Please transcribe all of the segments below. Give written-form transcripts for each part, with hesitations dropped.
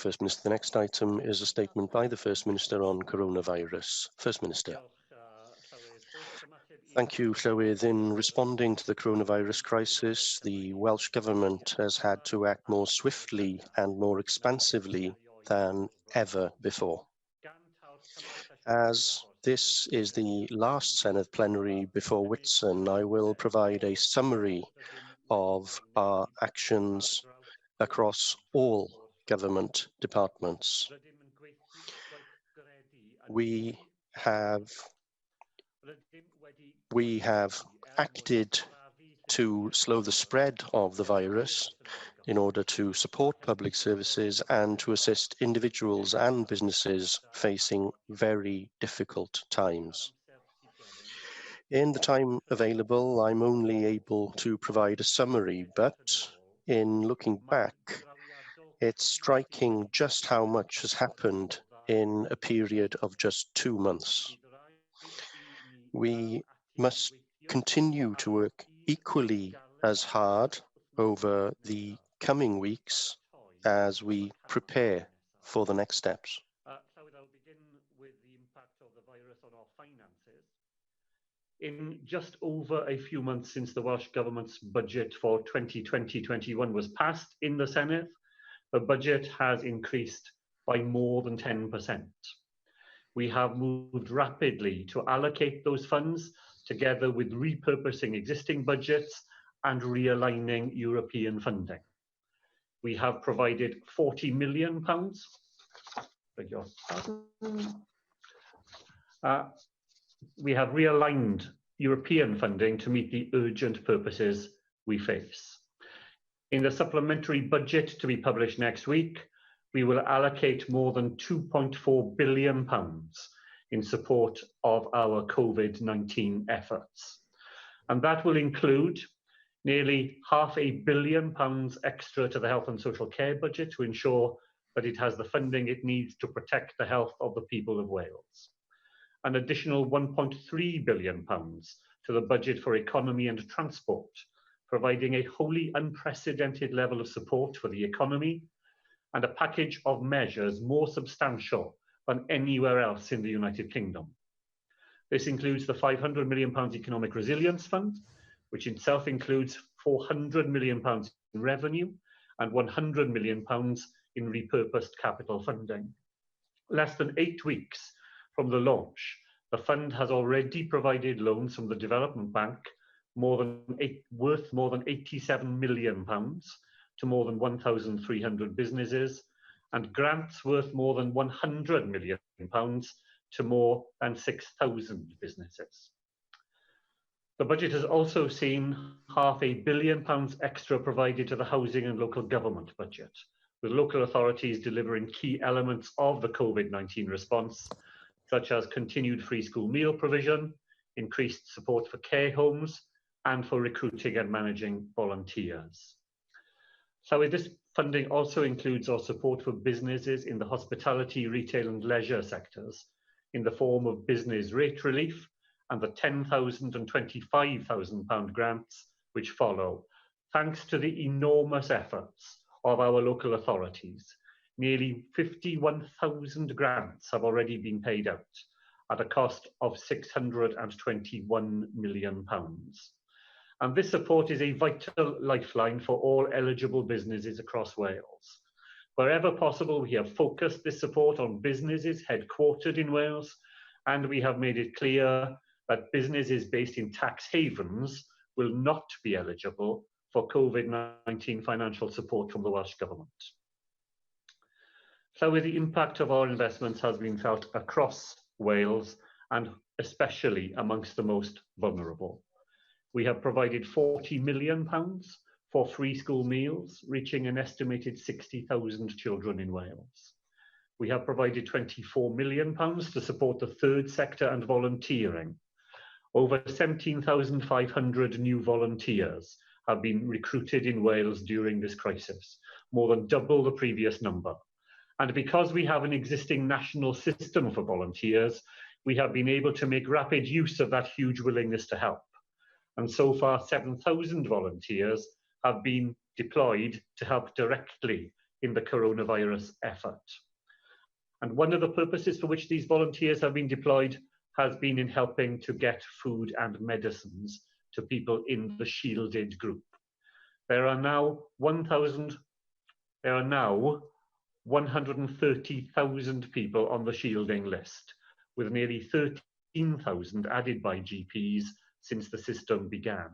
First Minister. The next item is a statement by the First Minister on coronavirus. First Minister. Thank you, Llywydd. In responding to the coronavirus crisis, the Welsh Government has had to act more swiftly and more expansively than ever before. As this is the last Senedd plenary before Whitsun, I will provide a summary of our actions across all government departments. We have acted to slow the spread of the virus in order to support public services and to assist individuals and businesses facing very difficult times. In the time available, I'm only able to provide a summary, but in looking back, it's striking just how much has happened in a period of just 2 months. We must continue to work equally as hard over the coming weeks as we prepare for the next steps. So I'll begin with the impact of the virus on our finances. In just over a few months since the Welsh Government's budget for 2020-21 was passed in the Senedd, the budget has increased by more than 10%. We have moved rapidly to allocate those funds together with repurposing existing budgets and realigning European funding. We have provided £40 million. We have realigned European funding to meet the urgent purposes we face. In the supplementary budget to be published next week, we will allocate more than £2.4 billion in support of our COVID-19 efforts. And that will include nearly £500 million extra to the health and social care budget to ensure that it has the funding it needs to protect the health of the people of Wales. An additional £1.3 billion to the budget for economy and transport, providing a wholly unprecedented level of support for the economy, and a package of measures more substantial than anywhere else in the United Kingdom. This includes the £500 million Economic Resilience Fund, which itself includes £400 million in revenue and £100 million in repurposed capital funding. Less than 8 weeks from the launch, the fund has already provided loans from the Development Bank worth more than £87 million to more than 1,300 businesses, and grants worth more than £100 million to more than 6,000 businesses. The budget has also seen £500 million extra provided to the housing and local government budget, with local authorities delivering key elements of the COVID-19 response, such as continued free school meal provision, increased support for care homes, and for recruiting and managing volunteers. So this funding also includes our support for businesses in the hospitality, retail and leisure sectors in the form of business rate relief and the £10,000 and £25,000 grants which follow, thanks to the enormous efforts of our local authorities. Nearly 51,000 grants have already been paid out at a cost of £621 million. And this support is a vital lifeline for all eligible businesses across Wales. Wherever possible, we have focused this support on businesses headquartered in Wales, and we have made it clear that businesses based in tax havens will not be eligible for COVID-19 financial support from the Welsh Government. So the impact of our investments has been felt across Wales and especially amongst the most vulnerable. We have provided £40 million for free school meals, reaching an estimated 60,000 children in Wales. We have provided £24 million to support the third sector and volunteering. Over 17,500 new volunteers have been recruited in Wales during this crisis, more than double the previous number. And because we have an existing national system for volunteers, we have been able to make rapid use of that huge willingness to help. And so far, 7,000 volunteers have been deployed to help directly in the coronavirus effort. And one of the purposes for which these volunteers have been deployed has been in helping to get food and medicines to people in the shielded group. There are now 130,000 people on the shielding list, with nearly 13,000 added by GPs since the system began.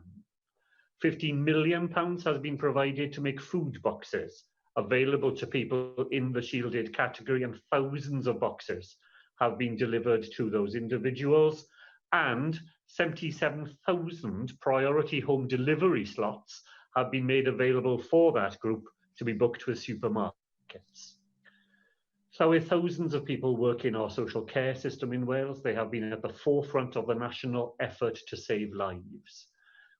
£15 million has been provided to make food boxes available to people in the shielded category, and thousands of boxes have been delivered to those individuals, and 77,000 priority home delivery slots have been made available for that group to be booked with supermarkets. So with thousands of people work in our social care system in Wales, they have been at the forefront of the national effort to save lives.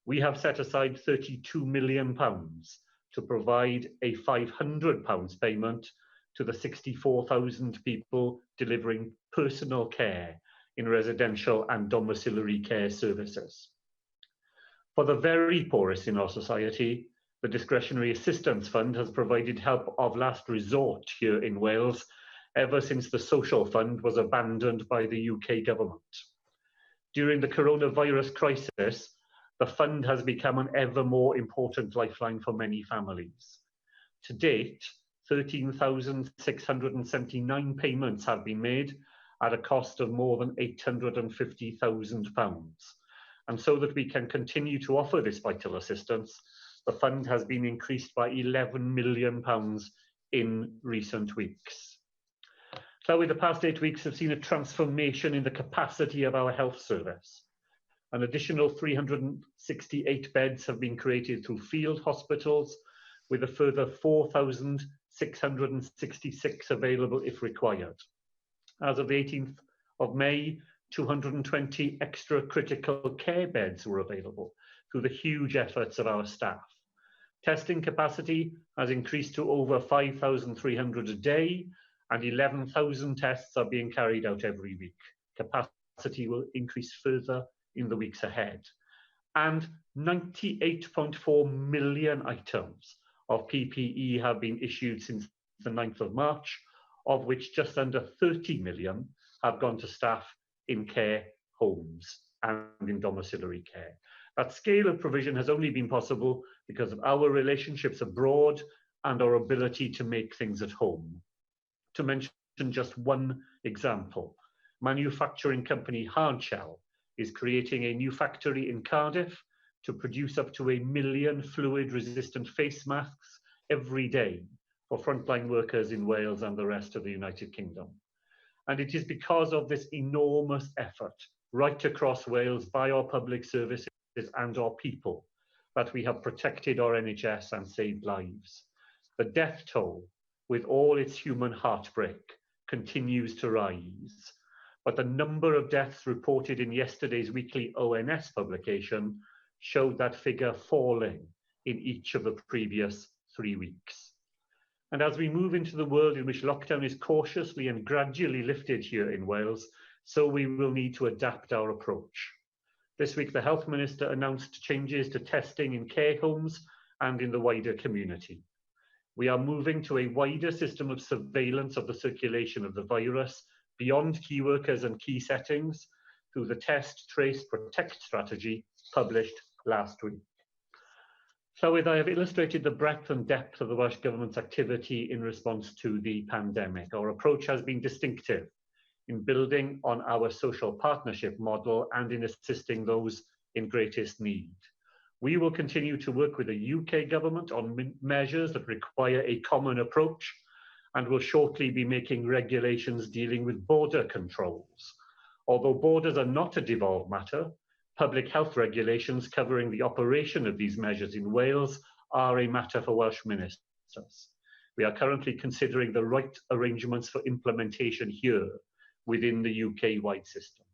We have set aside £32 million to provide a £500 payment to the 64,000 people delivering personal care in residential and domiciliary care services. For the very poorest in our society, the Discretionary Assistance Fund has provided help of last resort here in Wales ever since the Social Fund was abandoned by the UK government. During the coronavirus crisis, the fund has become an ever more important lifeline for many families. To date, 13,679 payments have been made at a cost of more than £850,000. And so that we can continue to offer this vital assistance, the fund has been increased by £11 million in recent weeks. So the past 8 weeks have seen a transformation in the capacity of our health service. An additional 368 beds have been created through field hospitals, with a further 4,666 available if required. As of the 18th of May, 220 extra critical care beds were available through the huge efforts of our staff. Testing capacity has increased to over 5,300 a day, and 11,000 tests are being carried out every week. Capacity will increase further in the weeks ahead. And 98.4 million items of PPE have been issued since the 9th of March, of which just under 30 million have gone to staff in care homes and in domiciliary care. That scale of provision has only been possible because of our relationships abroad and our ability to make things at home. To mention just one example, manufacturing company Hardshell is creating a new factory in Cardiff to produce up to 1 million fluid-resistant face masks every day for frontline workers in Wales and the rest of the United Kingdom. And it is because of this enormous effort right across Wales by our public services and our people that we have protected our NHS and saved lives. The death toll, with all its human heartbreak, continues to rise. But the number of deaths reported in yesterday's weekly ONS publication showed that figure falling in each of the previous 3 weeks. And as we move into the world in which lockdown is cautiously and gradually lifted here in Wales, so we will need to adapt our approach. This week, the Health Minister announced changes to testing in care homes and in the wider community. We are moving to a wider system of surveillance of the circulation of the virus beyond key workers and key settings through the Test, Trace, Protect strategy published last week. So I have illustrated the breadth and depth of the Welsh Government's activity in response to the pandemic. Our approach has been distinctive in building on our social partnership model and in assisting those in greatest need. We will continue to work with the UK government on measures that require a common approach, and will shortly be making regulations dealing with border controls. Although borders are not a devolved matter, public health regulations covering the operation of these measures in Wales are a matter for Welsh ministers. We are currently considering the right arrangements for implementation here within the UK-wide system.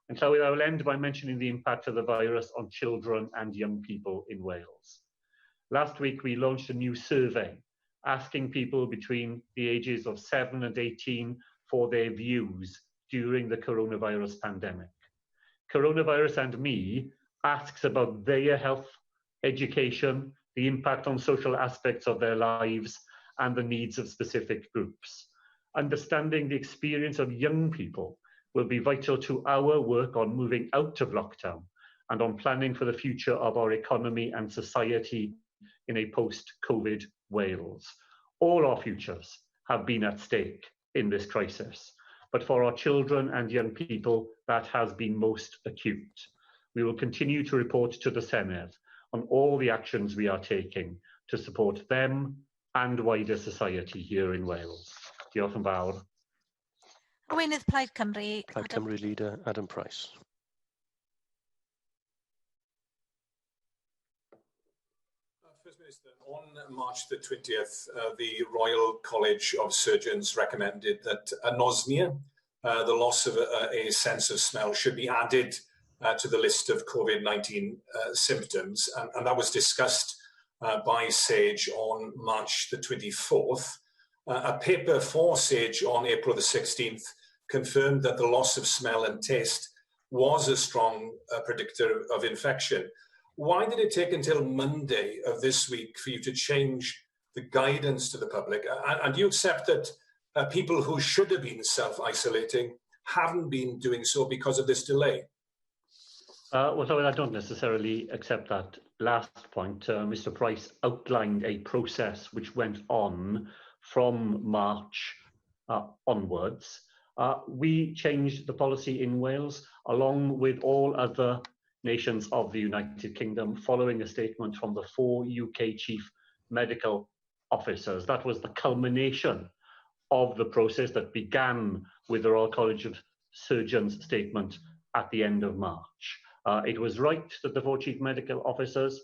And so I will end by mentioning the impact of the virus on children and young people in Wales. Last week, we launched a new survey asking people between the ages of 7 and 18 for their views during the coronavirus pandemic. Coronavirus and Me asks about their health, education, the impact on social aspects of their lives, and the needs of specific groups. Understanding the experience of young people will be vital to our work on moving out of lockdown and on planning for the future of our economy and society in a post-COVID Wales. All our futures have been at stake in this crisis, but for our children and young people, that has been most acute. We will continue to report to the Senedd on all the actions we are taking to support them and wider society here in Wales. Diolch yn fawr. Arweinydd Plaid Cymru. Plaid Cymru leader Adam Price. First Minister, on March the 20th, the Royal College of Surgeons recommended that anosmia, the loss of a sense of smell, should be added to the list of COVID-19 symptoms, and that was discussed by SAGE on March the 24th. A paper for SAGE on April the 16th confirmed that the loss of smell and taste was a strong predictor of infection. Why did it take until Monday of this week for you to change the guidance to the public? And do you accept that people who should have been self-isolating haven't been doing so because of this delay? Well, I don't necessarily accept that last point. Mr. Price outlined a process which went on from March onwards. We changed the policy in Wales, along with all other nations of the United Kingdom, following a statement from the 4 UK chief medical officers. That was the culmination of the process that began with the Royal College of Surgeons statement at the end of March. It was right that the 4 chief medical officers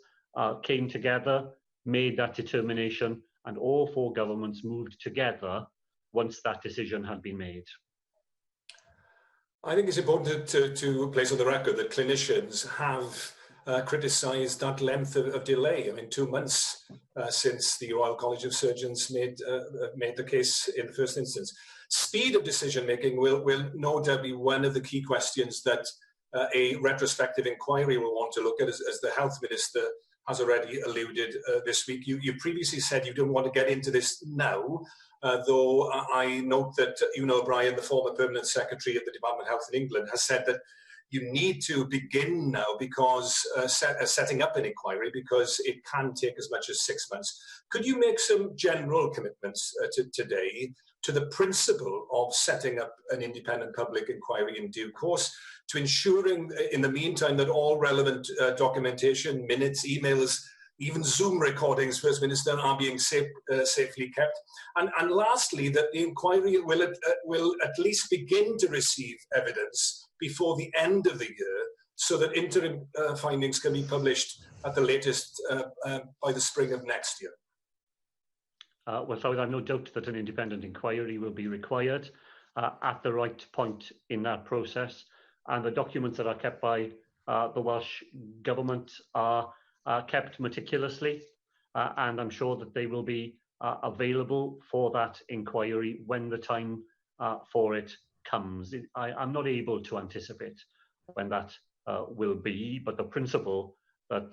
came together, made that determination, and all 4 governments moved together once that decision had been made. I think it's important to place on the record that clinicians have criticised that length of delay. I mean, 2 months since the Royal College of Surgeons made the case in the first instance. Speed of decision making will no doubt be one of the key questions that a retrospective inquiry will want to look at, as the Health Minister has already alluded this week. You previously said you don't want to get into this now, though I note that Una O'Brien, the former Permanent Secretary at the Department of Health in England, has said that you need to begin now because setting up an inquiry, because it can take as much as 6 months. Could you make some general commitments today to the principle of setting up an independent public inquiry in due course, to ensuring in the meantime that all relevant documentation, minutes, emails, even Zoom recordings, First Minister, are being safely kept? And lastly, that the inquiry will at least begin to receive evidence before the end of the year, so that interim findings can be published at the latest by the spring of next year. Well, so I have no doubt that an independent inquiry will be required at the right point in that process, and the documents that are kept by the Welsh Government are kept meticulously, and I'm sure that they will be available for that inquiry when the time for it comes. I'm not able to anticipate when that will be, but the principle that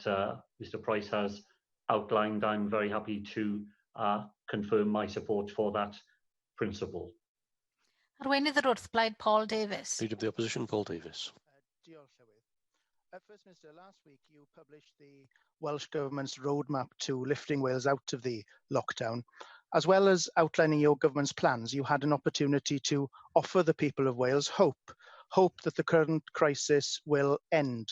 Mr. Price has outlined, I'm very happy to confirm my support for that principle. Arweinydd yr Wrthblaid, Paul Davies. Leader of the Opposition, Paul Davies. First Minister, last week you published the Welsh Government's roadmap to lifting Wales out of the lockdown. As well as outlining your government's plans, you had an opportunity to offer the people of Wales hope that the current crisis will end.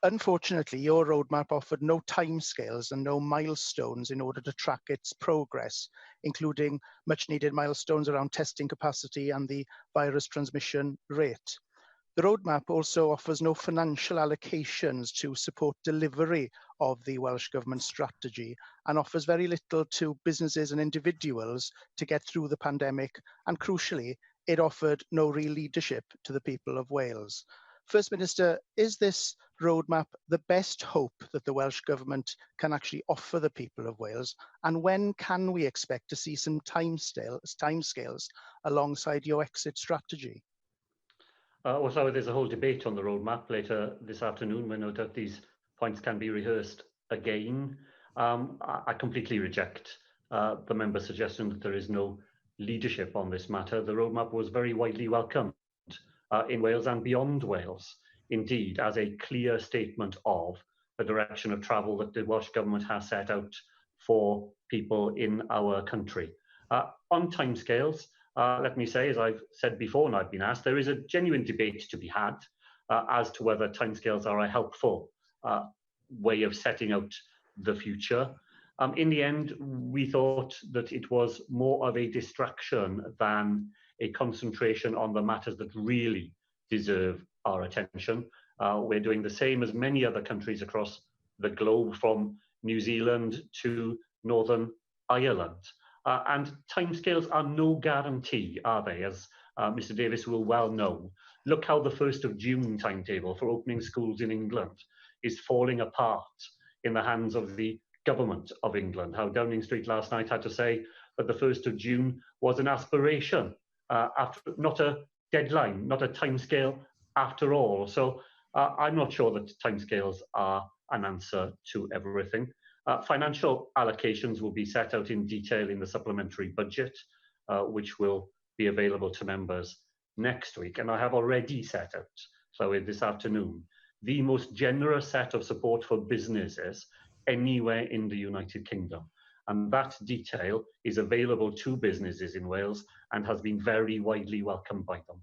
Unfortunately, your roadmap offered no timescales and no milestones in order to track its progress, including much needed milestones around testing capacity and the virus transmission rate. The roadmap also offers no financial allocations to support delivery of the Welsh Government strategy, and offers very little to businesses and individuals to get through the pandemic, and crucially, it offered no real leadership to the people of Wales. First Minister, is this roadmap the best hope that the Welsh Government can actually offer the people of Wales? And when can we expect to see some timescales alongside your exit strategy? Well, so there's a whole debate on the roadmap later this afternoon, when no doubt these points can be rehearsed again. I completely reject the member's suggestion that there is no leadership on this matter. The roadmap was very widely welcomed in Wales and beyond Wales, indeed, as a clear statement of the direction of travel that the Welsh Government has set out for people in our country. On timescales, let me say, as I've said before and I've been asked, there is a genuine debate to be had as to whether timescales are a helpful way of setting out the future. In the end, we thought that it was more of a distraction than a concentration on the matters that really deserve our attention. We're doing the same as many other countries across the globe, from New Zealand to Northern Ireland. And timescales are no guarantee, are they? As Mr. Davis will well know. Look how the 1st of June timetable for opening schools in England is falling apart in the hands of the Government of England. How Downing Street last night had to say that the 1st of June was an aspiration, not a deadline, not a timescale after all. So I'm not sure that timescales are an answer to everything. Financial allocations will be set out in detail in the supplementary budget, which will be available to members next week. And I have already set out, so this afternoon, the most generous set of support for businesses anywhere in the United Kingdom. And that detail is available to businesses in Wales and has been very widely welcomed by them.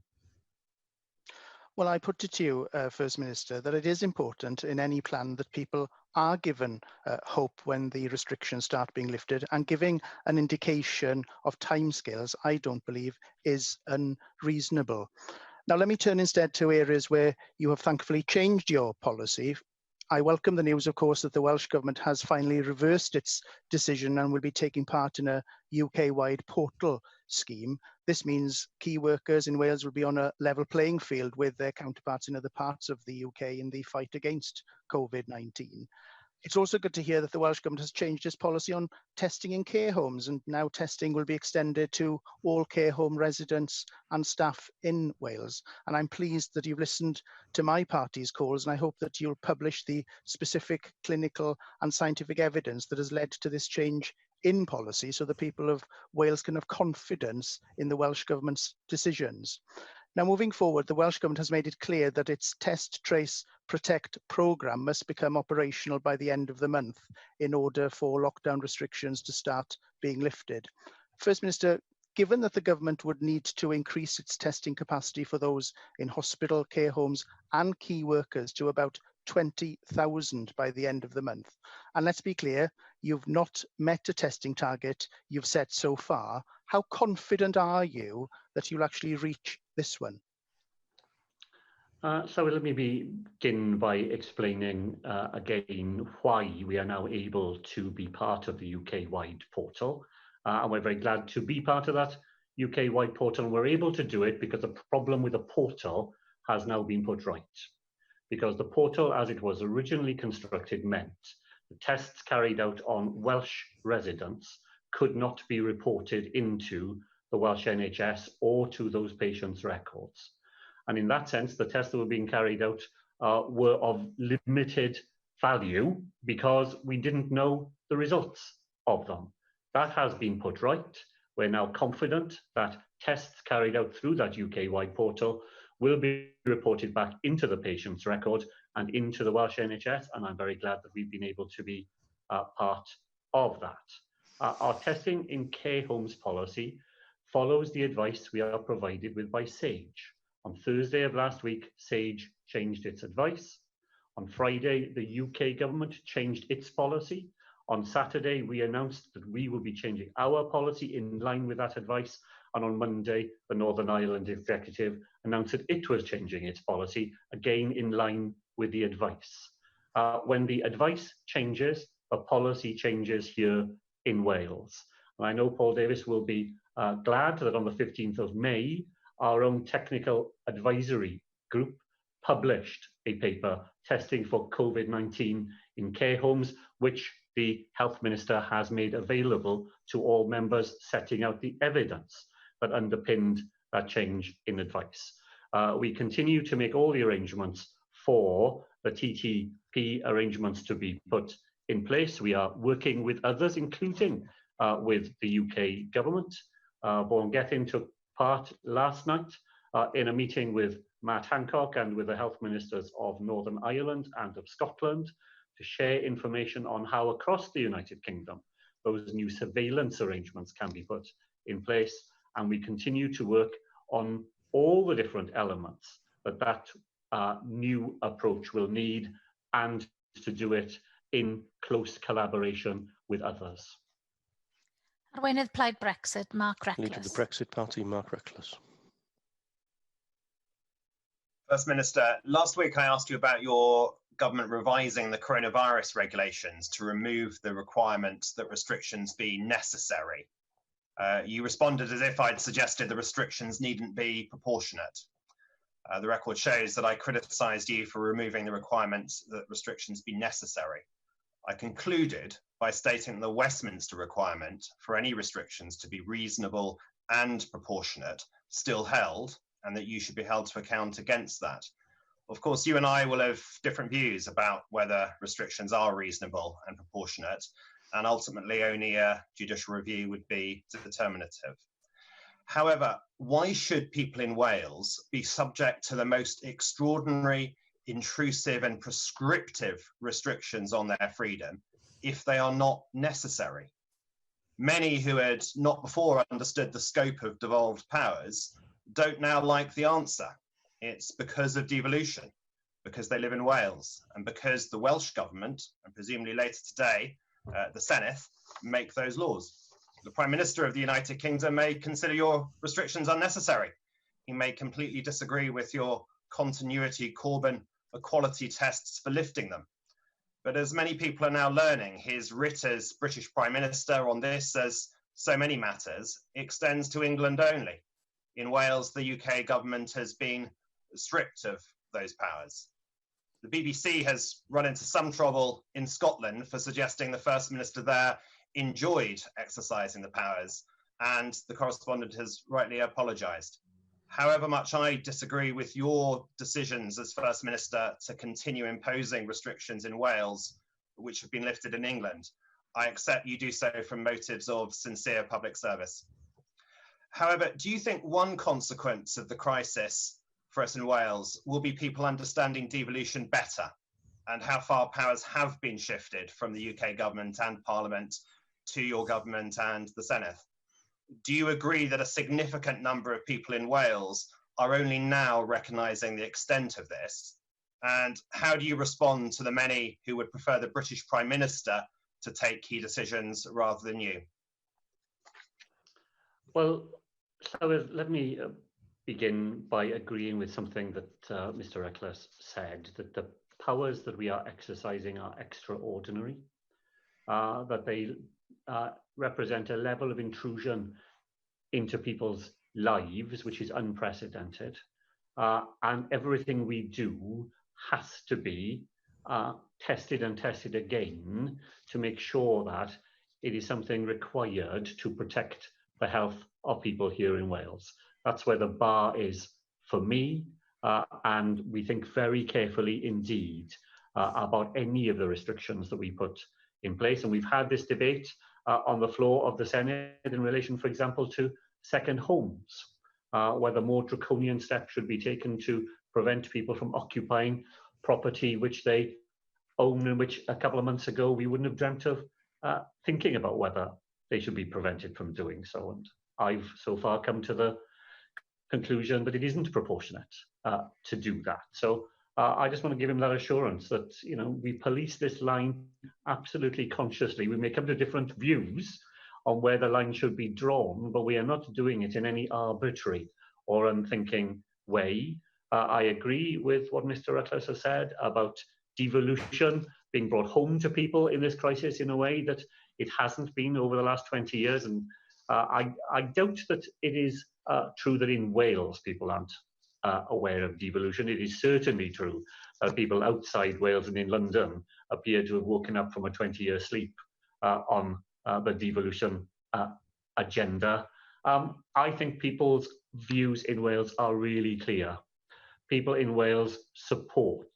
Well, I put it to you, First Minister, that it is important in any plan that people are given hope when the restrictions start being lifted, and giving an indication of timescales, I don't believe, is unreasonable. Now, let me turn instead to areas where you have thankfully changed your policy. I welcome the news, of course, that the Welsh Government has finally reversed its decision and will be taking part in a UK-wide portal scheme. This means key workers in Wales will be on a level playing field with their counterparts in other parts of the UK in the fight against COVID-19. It's also good to hear that the Welsh Government has changed its policy on testing in care homes, and now testing will be extended to all care home residents and staff in Wales. And I'm pleased that you've listened to my party's calls, and I hope that you'll publish the specific clinical and scientific evidence that has led to this change in policy, so the people of Wales can have confidence in the Welsh Government's decisions. Now, moving forward, the Welsh Government has made it clear that its Test, Trace, Protect programme must become operational by the end of the month in order for lockdown restrictions to start being lifted. First Minister, given that the government would need to increase its testing capacity for those in hospital, care homes and key workers to about 20,000 by the end of the month, and let's be clear, you've not met a testing target you've set so far, how confident are you that you'll actually reach this one? So let me begin by explaining again why we are now able to be part of the UK-wide portal. And we're very glad to be part of that UK-wide portal. And we're able to do it because the problem with the portal has now been put right. Because the portal, as it was originally constructed, meant the tests carried out on Welsh residents could not be reported into the Welsh NHS or to those patients' records. And in that sense, the tests that were being carried out were of limited value because we didn't know the results of them. That has been put right. We're now confident that tests carried out through that UK-wide portal will be reported back into the patient's record and into the Welsh NHS, and I'm very glad that we've been able to be part of that. Our testing in care homes policy follows the advice we are provided with by SAGE. On Thursday of last week, SAGE changed its advice. On Friday, the UK government changed its policy. On Saturday, we announced that we will be changing our policy in line with that advice. And on Monday, the Northern Ireland Executive announced that it was changing its policy, again in line with the advice. When the advice changes, a policy changes here in Wales. And I know Paul Davis will be glad that on the 15th of May, our own technical advisory group published a paper testing for COVID-19 in care homes, which the Health Minister has made available to all members, setting out the evidence that underpinned that change in advice. We continue to make all the arrangements for the TTP arrangements to be put in place. We are working with others, including with the UK government. Vaughan Gethin took part last night in a meeting with Matt Hancock and with the health ministers of Northern Ireland and of Scotland to share information on how across the United Kingdom those new surveillance arrangements can be put in place. And we continue to work on all the different elements that new approach will need, and to do it in close collaboration with others. Arweinydd Plaid Brexit, Mark Leader of the Reckless. Brexit Party, Mark Reckless. First Minister, last week I asked you about your government revising the coronavirus regulations to remove the requirement that restrictions be necessary. You responded as if I'd suggested the restrictions needn't be proportionate. The record shows that I criticised you for removing the requirement that restrictions be necessary. I concluded by stating the Westminster requirement for any restrictions to be reasonable and proportionate still held, and that you should be held to account against that. Of course, you and I will have different views about whether restrictions are reasonable and proportionate, and ultimately only a judicial review would be determinative. However, why should people in Wales be subject to the most extraordinary, intrusive and prescriptive restrictions on their freedom if they are not necessary? Many who had not before understood the scope of devolved powers don't now like the answer. It's because of devolution, because they live in Wales, and because the Welsh Government, and presumably later today, the Senedd, make those laws. The Prime Minister of the United Kingdom may consider your restrictions unnecessary. He may completely disagree with your continuity Corbyn equality tests for lifting them. But as many people are now learning, his writ as British Prime Minister on this, as so many matters, extends to England only. In Wales, the UK government has been stripped of those powers. The BBC has run into some trouble in Scotland for suggesting the First Minister there enjoyed exercising the powers, and the correspondent has rightly apologised. However much I disagree with your decisions as First Minister to continue imposing restrictions in Wales, which have been lifted in England, I accept you do so from motives of sincere public service. However, do you think one consequence of the crisis for us in Wales will be people understanding devolution better, and how far powers have been shifted from the UK government and Parliament to your government and the Senedd? Do you agree that a significant number of people in Wales are only now recognising the extent of this? And how do you respond to the many who would prefer the British Prime Minister to take key decisions rather than you? Well, so let me begin by agreeing with something that Mr. Reckless said, that the powers that we are exercising are extraordinary, that they represent a level of intrusion into people's lives which is unprecedented, and everything we do has to be tested and tested again to make sure that it is something required to protect the health of people here in Wales. That's where the bar is for me, and we think very carefully indeed about any of the restrictions that we put in place. And we've had this debate on the floor of the Senedd in relation, for example, to second homes, whether more draconian steps should be taken to prevent people from occupying property which they own and which a couple of months ago we wouldn't have dreamt of thinking about whether they should be prevented from doing so. And I've so far come to the conclusion that it isn't proportionate to do that. So I just want to give him that assurance that, you know, we police this line absolutely consciously. We may come to different views on where the line should be drawn, but we are not doing it in any arbitrary or unthinking way. I agree with what Mr. Reckless has said about devolution being brought home to people in this crisis in a way that it hasn't been over the last 20 years. And I doubt that it is true that in Wales people aren't aware of devolution. It is certainly true that people outside Wales and in London appear to have woken up from a 20-year sleep on the devolution agenda. I think people's views in Wales are really clear. People in Wales support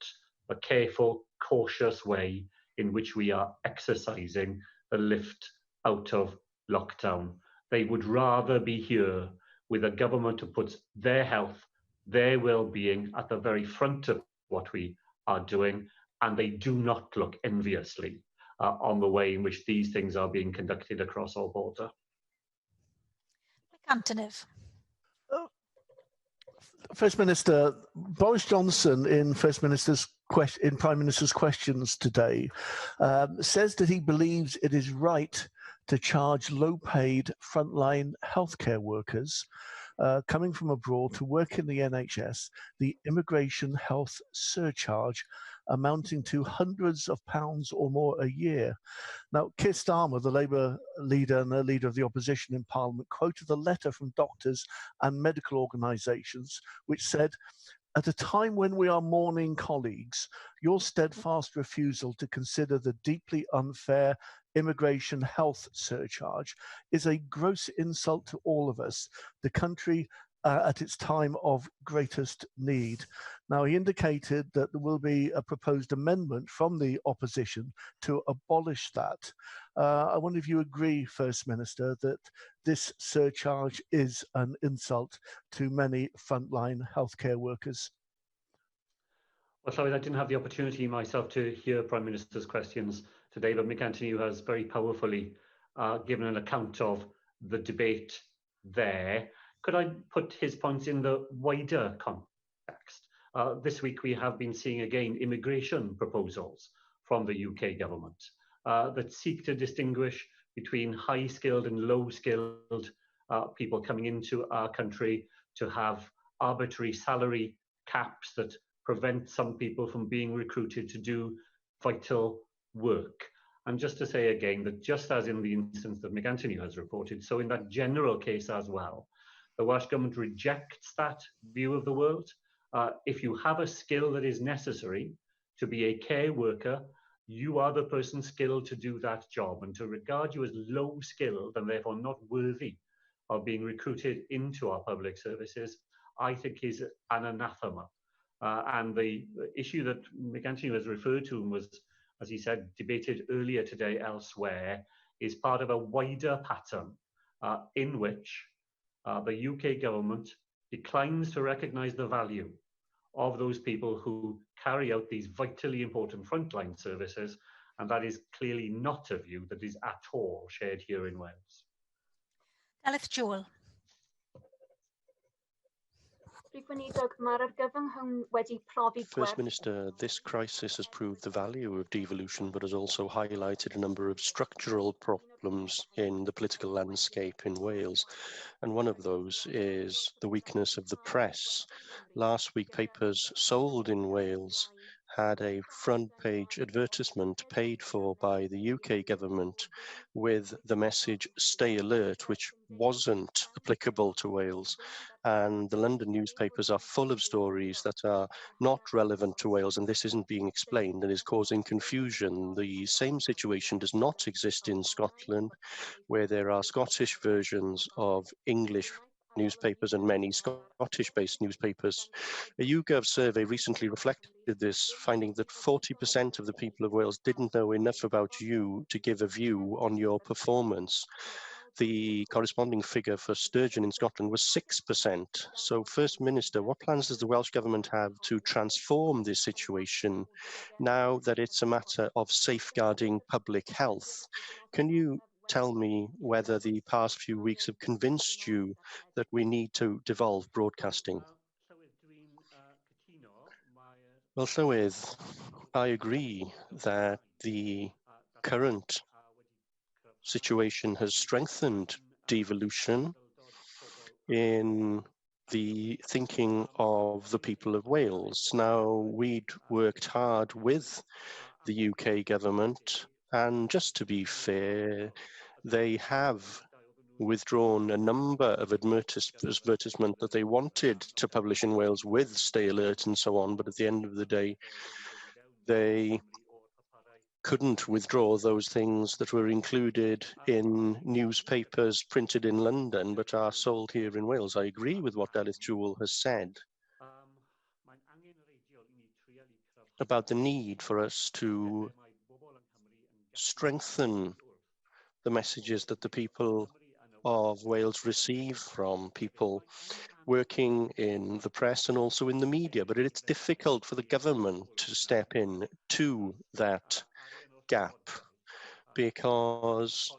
the careful, cautious way in which we are exercising the lift out of lockdown. They would rather be here with a government who puts their health, their well-being at the very front of what we are doing, and they do not look enviously on the way in which these things are being conducted across our border. Antonev. First Minister, Boris Johnson in Prime Minister's questions today says that he believes it is right to charge low-paid frontline healthcare workers coming from abroad to work in the NHS the immigration health surcharge amounting to hundreds of pounds or more a year. Now, Keir Starmer, the Labour leader and the leader of the opposition in Parliament, quoted a letter from doctors and medical organisations which said, "At a time when we are mourning colleagues, your steadfast refusal to consider the deeply unfair immigration health surcharge is a gross insult to all of us, the country at its time of greatest need." Now, he indicated that there will be a proposed amendment from the opposition to abolish that. I wonder if you agree, First Minister, that this surcharge is an insult to many frontline healthcare workers. Well, sorry, I didn't have the opportunity myself to hear Prime Minister's questions today, but Mick Anthony has very powerfully given an account of the debate there. Could I put his points in the wider context? This week we have been seeing again immigration proposals from the UK government that seek to distinguish between high-skilled and low-skilled people coming into our country, to have arbitrary salary caps that prevent some people from being recruited to do vital work. And just to say again that just as in the instance that Mick Anthony has reported, so in that general case as well, the Welsh Government rejects that view of the world. If you have a skill that is necessary to be a care worker, you are the person skilled to do that job, and to regard you as low skilled and therefore not worthy of being recruited into our public services, I think is an anathema. And the issue that Mick Anthony has referred to and was, as he said, debated earlier today elsewhere, is part of a wider pattern in which the UK government declines to recognise the value of those people who carry out these vitally important frontline services, and that is clearly not a view that is at all shared here in Wales. Ellis Joel. First Minister, this crisis has proved the value of devolution, but has also highlighted a number of structural problems in the political landscape in Wales. And one of those is the weakness of the press. Last week, papers sold in Wales had a front page advertisement paid for by the UK government with the message "Stay alert," which wasn't applicable to Wales. And the London newspapers are full of stories that are not relevant to Wales, and this isn't being explained and is causing confusion. The same situation does not exist in Scotland, where there are Scottish versions of English newspapers and many Scottish-based newspapers. A YouGov survey recently reflected this, finding that 40% of the people of Wales didn't know enough about you to give a view on your performance. The corresponding figure for Sturgeon in Scotland was 6%. So, First Minister, what plans does the Welsh Government have to transform this situation now that it's a matter of safeguarding public health? Can you tell me whether the past few weeks have convinced you that we need to devolve broadcasting? Well, Llywydd, I agree that the current situation has strengthened devolution in the thinking of the people of Wales. Now, we'd worked hard with the UK government, and just to be fair, they have withdrawn a number of advertisements that they wanted to publish in Wales with "Stay Alert" and so on, but at the end of the day, they couldn't withdraw those things that were included in newspapers printed in London but are sold here in Wales. I agree with what Ellis Joel has said about the need for us to strengthen the messages that the people of Wales receive from people working in the press and also in the media, but it's difficult for the government to step in to that gap because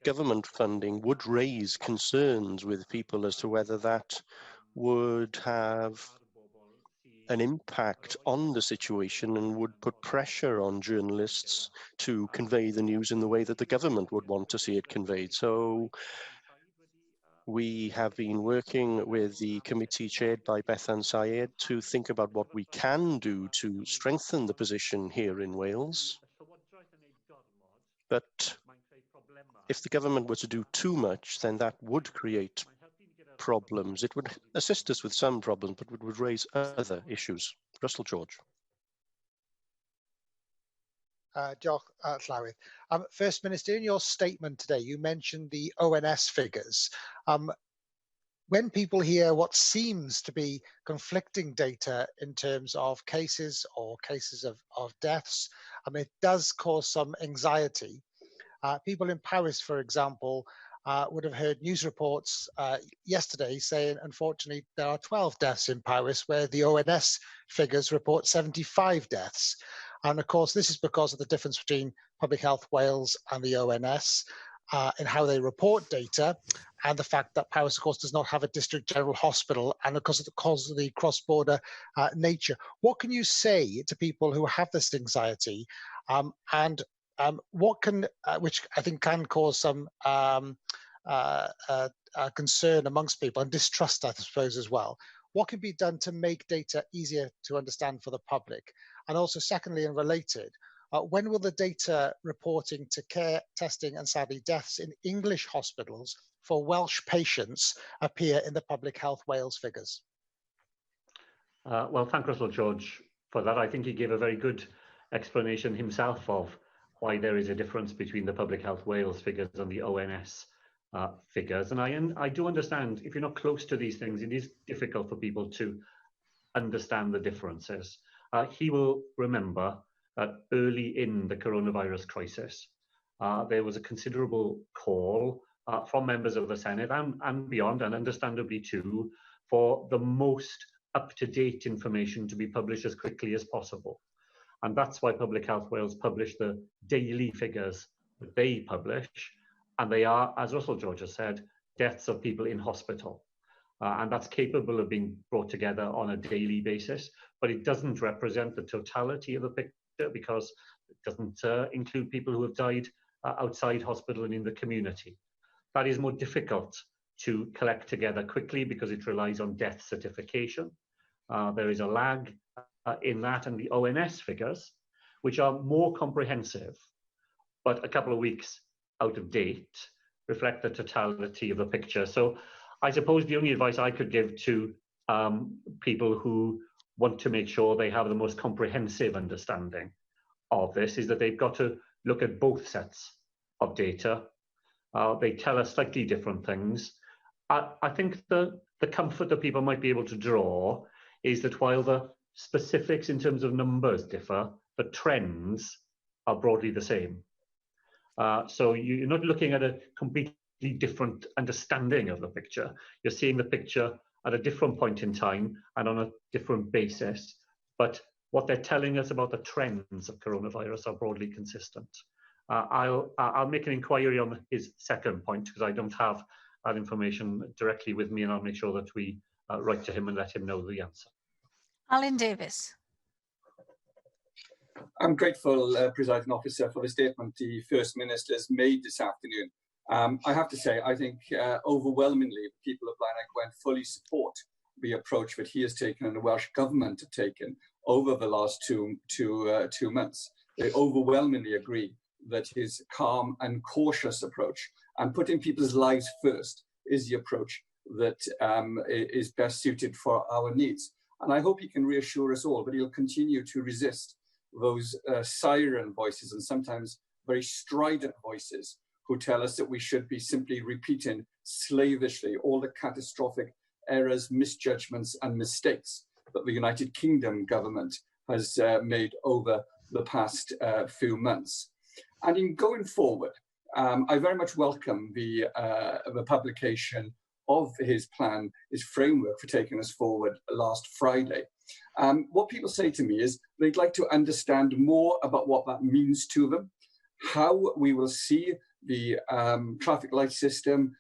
government funding would raise concerns with people as to whether that would have an impact on the situation and would put pressure on journalists to convey the news in the way that the government would want to see it conveyed. So we have been working with the committee chaired by Bethan Syed to think about what we can do to strengthen the position here in Wales. But if the government were to do too much, then that would create problems. It would assist us with some problems, but it would raise other issues. Russell George. Diolch, Llywyd. First Minister, in your statement today, you mentioned the ONS figures. When people hear what seems to be conflicting data in terms of cases or cases of deaths, it does cause some anxiety. People in Paris, for example, would have heard news reports yesterday saying, unfortunately, there are 12 deaths in Paris, where the ONS figures report 75 deaths. And of course, this is because of the difference between Public Health Wales and the ONS in how they report data, and the fact that Paris, of course, does not have a district general hospital, and of course, because of the cross-border nature. What can you say to people who have this anxiety, and what can, which I think can cause some concern amongst people and distrust, I suppose, as well. What can be done to make data easier to understand for the public? And also, secondly, and related, when will the data reporting to care, testing, and sadly deaths in English hospitals for Welsh patients appear in the Public Health Wales figures? Well, thank Russell George for that. I think he gave a very good explanation himself of why there is a difference between the Public Health Wales figures and the ONS figures. And I do understand, if you're not close to these things, it is difficult for people to understand the differences. He will remember that early in the coronavirus crisis, there was a considerable call from members of the Senedd and beyond, and understandably too, for the most up-to-date information to be published as quickly as possible. And that's why Public Health Wales publish the daily figures that they publish. And they are, as Russell George has said, deaths of people in hospital. And that's capable of being brought together on a daily basis, but it doesn't represent the totality of the picture because it doesn't include people who have died outside hospital and in the community. That is more difficult to collect together quickly because it relies on death certification. There is a lag in that, and the ONS figures, which are more comprehensive, but a couple of weeks out of date, reflect the totality of the picture. So I suppose the only advice I could give to people who want to make sure they have the most comprehensive understanding of this is that they've got to look at both sets of data. They tell us slightly different things. I think the comfort that people might be able to draw is that while the specifics in terms of numbers differ, the trends are broadly the same. So you're not looking at a completely different understanding of the picture. You're seeing the picture at a different point in time and on a different basis. But what they're telling us about the trends of coronavirus are broadly consistent. I'll make an inquiry on his second point because I don't have that information directly with me, and I'll make sure that we write to him and let him know the answer. Alan Davis. I'm grateful, Presiding Officer, for the statement the First Minister has made this afternoon. I have to say, I think overwhelmingly the people of Blaenau Gwent fully support the approach that he has taken and the Welsh Government have taken over the last two months. They overwhelmingly agree that his calm and cautious approach and putting people's lives first is the approach that is best suited for our needs. And I hope he can reassure us all that he'll continue to resist those siren voices and sometimes very strident voices who tell us that we should be simply repeating slavishly all the catastrophic errors, misjudgments and mistakes that the United Kingdom government has made over the past few months. And in going forward, I very much welcome the publication of his plan, his framework for taking us forward last Friday. What people say to me is they'd like to understand more about what that means to them, how we will see the traffic light system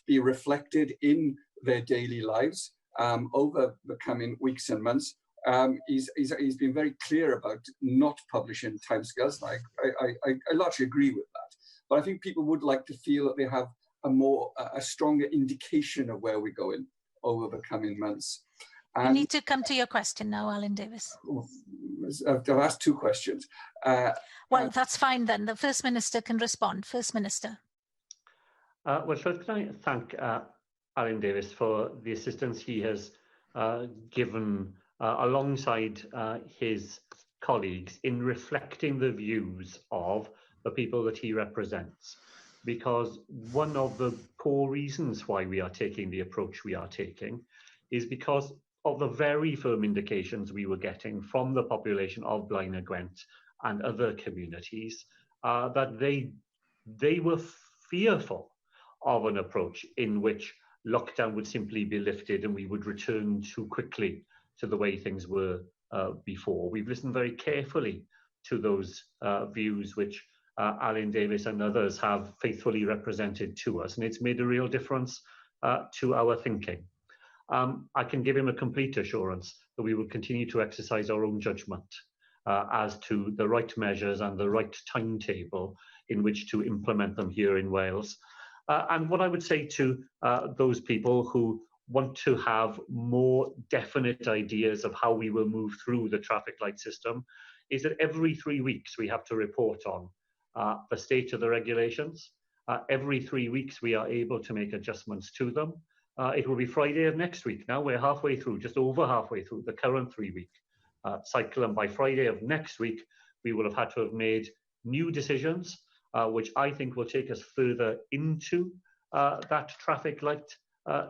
be reflected in their daily lives over the coming weeks and months. He's been very clear about not publishing timescales. I largely agree with that. But I think people would like to feel that they have a stronger indication of where we're going over the coming months. And you need to come to your question now, Alan Davis. I've asked 2 questions. Well, that's fine then. The First Minister can respond. First Minister. Well, first, can I thank Alan Davis for the assistance he has given alongside his colleagues in reflecting the views of the people that he represents. Because one of the core reasons why we are taking the approach we are taking is because of the very firm indications we were getting from the population of Blaenau Gwent and other communities that they were fearful of an approach in which lockdown would simply be lifted and we would return too quickly to the way things were before. We've listened very carefully to those views which Alan Davis and others have faithfully represented to us, and it's made a real difference to our thinking. I can give him a complete assurance that we will continue to exercise our own judgment as to the right measures and the right timetable in which to implement them here in Wales. And what I would say to those people who want to have more definite ideas of how we will move through the traffic light system is that every 3 weeks we have to report on the state of the regulations. Every 3 weeks we are able to make adjustments to them. It will be Friday of next week. Now we're halfway through, just over halfway through the current 3-week cycle. And by Friday of next week, we will have had to have made new decisions, which I think will take us further into that traffic light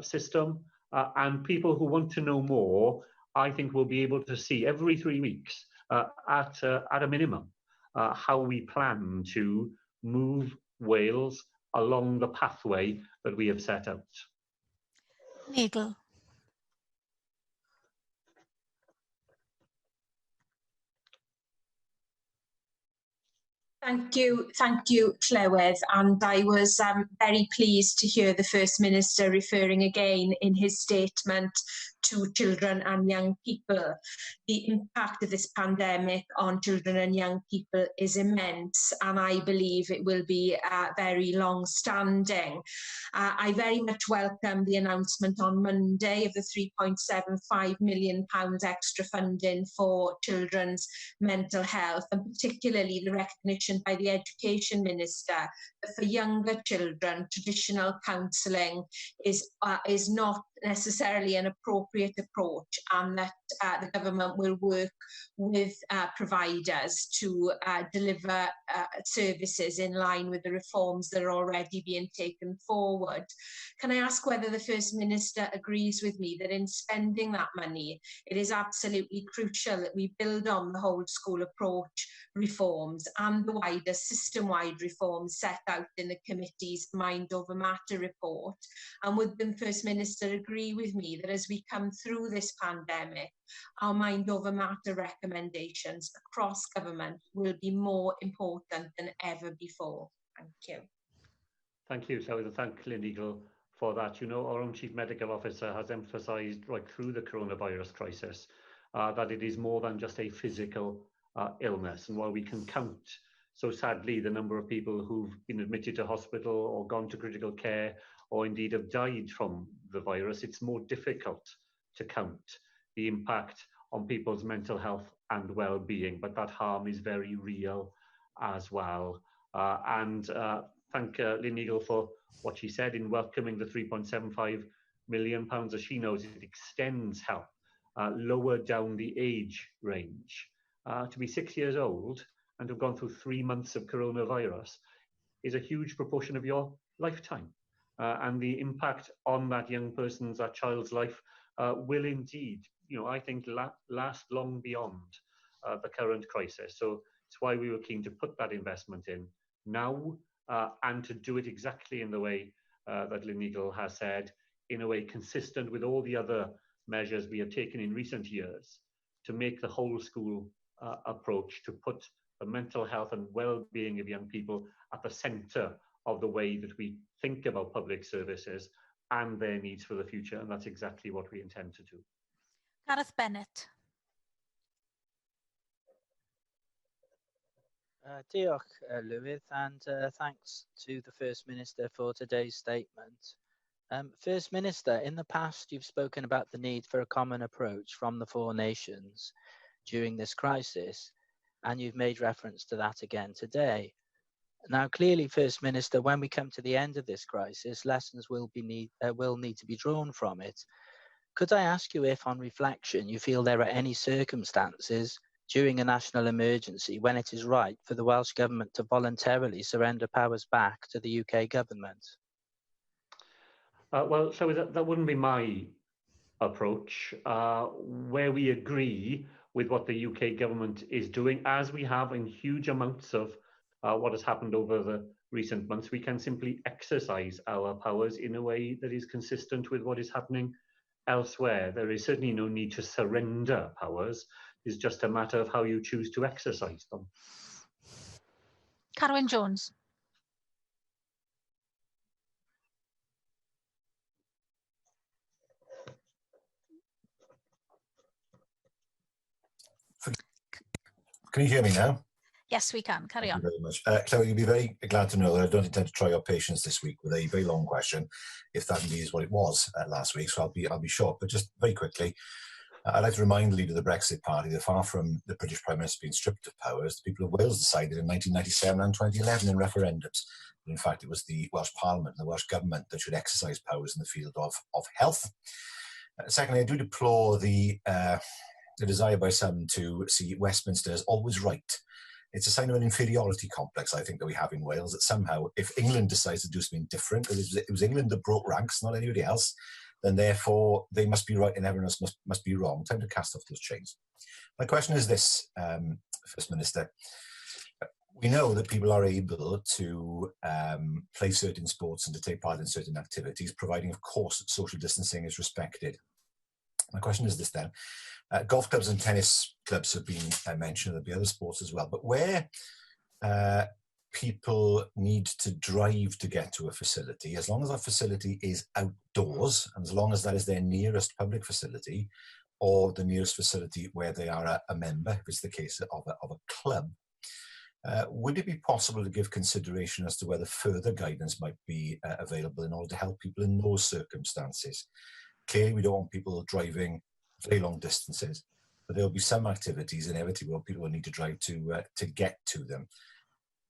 system. And people who want to know more, I think will be able to see every 3 weeks at a minimum how we plan to move Wales along the pathway that we have set out. Nigel. Thank you, Llywydd, and I was very pleased to hear the First Minister referring again in his statement to children and young people. The impact of this pandemic on children and young people is immense, and I believe it will be very long-standing. I very much welcome the announcement on Monday of the £3.75 million extra funding for children's mental health, and particularly the recognition by the Education Minister that for younger children, traditional counselling is not necessarily an appropriate approach, and that the government will work with providers to deliver services in line with the reforms that are already being taken forward. Can I ask whether the First Minister agrees with me that in spending that money, it is absolutely crucial that we build on the whole school approach reforms and the wider system-wide reforms set out in the committee's Mind Over Matter report? And would the First Minister agree with me that as we come through this pandemic, our Mind Over Matter recommendations across government will be more important than ever before? Thank you. Thank you, Llywydd, and thank Lynn Eagle for that. You know, our own Chief Medical Officer has emphasised right through the coronavirus crisis that it is more than just a physical illness. And while we can count, so sadly, the number of people who've been admitted to hospital or gone to critical care or indeed have died from the virus, it's more difficult to count the impact on people's mental health and well-being, but that harm is very real as well. Thank Lynn Eagle for what she said in welcoming the £3.75 million. As she knows, it extends help lower down the age range. To be 6 years old and to have gone through 3 months of coronavirus is a huge proportion of your lifetime. And the impact on that young person's, that child's life will indeed, I think, last long beyond the current crisis. So it's why we were keen to put that investment in now, and to do it exactly in the way that Lynn Eagle has said, in a way consistent with all the other measures we have taken in recent years to make the whole school approach, to put the mental health and well-being of young people at the centre of the way that we think about public services and their needs for the future, and that's exactly what we intend to do. Gareth Bennett. Diolch, Llywydd, and thanks to the First Minister for today's statement. First Minister, in the past you've spoken about the need for a common approach from the four nations during this crisis, and you've made reference to that again today. Now, clearly, First Minister, when we come to the end of this crisis, lessons will need to be drawn from it. Could I ask you if, on reflection, you feel there are any circumstances during a national emergency when it is right for the Welsh Government to voluntarily surrender powers back to the UK Government? Well, so that wouldn't be my approach. Where we agree with what the UK Government is doing, as we have in huge amounts of what has happened over the recent months, we can simply exercise our powers in a way that is consistent with what is happening elsewhere. There is certainly no need to surrender powers. It's just a matter of how you choose to exercise them. Carwyn Jones. Can you hear me now? Yes, we can. Carry on. Thank you very much. Chloe, you'll be very glad to know that I don't intend to try your patience this week with a very long question, if that indeed is what it was last week. So I'll be short, but just very quickly. I'd like to remind the leader of the Brexit Party that far from the British Prime Minister being stripped of powers, the people of Wales decided in 1997 and 2011 in referendums. In fact, it was the Welsh Parliament and the Welsh Government that should exercise powers in the field of health. Secondly, I do deplore the desire by some to see Westminster as always right. It's a sign of an inferiority complex, I think, that we have in Wales, that somehow, if England decides to do something different, because it was England that broke ranks, not anybody else, then therefore they must be right and everyone else must be wrong. Time to cast off those chains. My question is this, First Minister. We know that people are able to play certain sports and to take part in certain activities, providing, of course, social distancing is respected. My question is this then. Golf clubs and tennis clubs have been mentioned, there'll be other sports as well, but where people need to drive to get to a facility, as long as that facility is outdoors, and as long as that is their nearest public facility, or the nearest facility where they are a member, if it's the case of a club, would it be possible to give consideration as to whether further guidance might be available in order to help people in those circumstances? Clearly, we don't want people driving very long distances, but there'll be some activities inevitably where people will need to drive to get to them.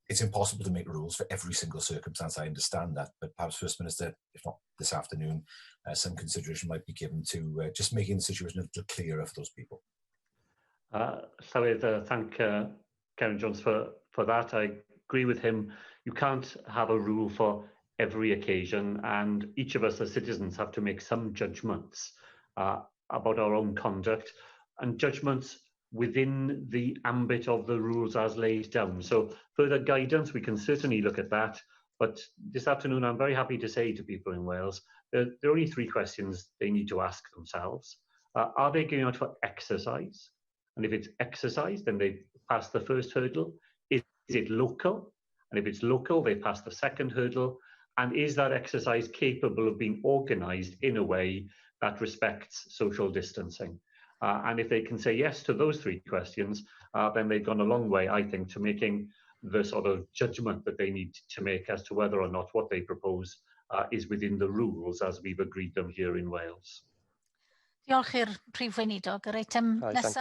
It's impossible to make rules for every single circumstance, I understand that, but perhaps First Minister, if not this afternoon, some consideration might be given to just making the situation a little clearer for those people. So I thank Karen Jones for that. I agree with him. You can't have a rule for every occasion, and each of us as citizens have to make some judgments about our own conduct, and judgments within the ambit of the rules as laid down. So further guidance, we can certainly look at that. But this afternoon, I'm very happy to say to people in Wales, there are only three questions they need to ask themselves. Are they going out for exercise? And if it's exercise, then they pass the first hurdle. Is it local? And if it's local, they pass the second hurdle. And is that exercise capable of being organised in a way that respects social distancing? And if they can say yes to those three questions, then they've gone a long way, I think, to making the sort of judgment that they need to make as to whether or not what they propose is within the rules as we've agreed them here in Wales. Diolch i'r Prif Weinidog. Yr eitem nesaf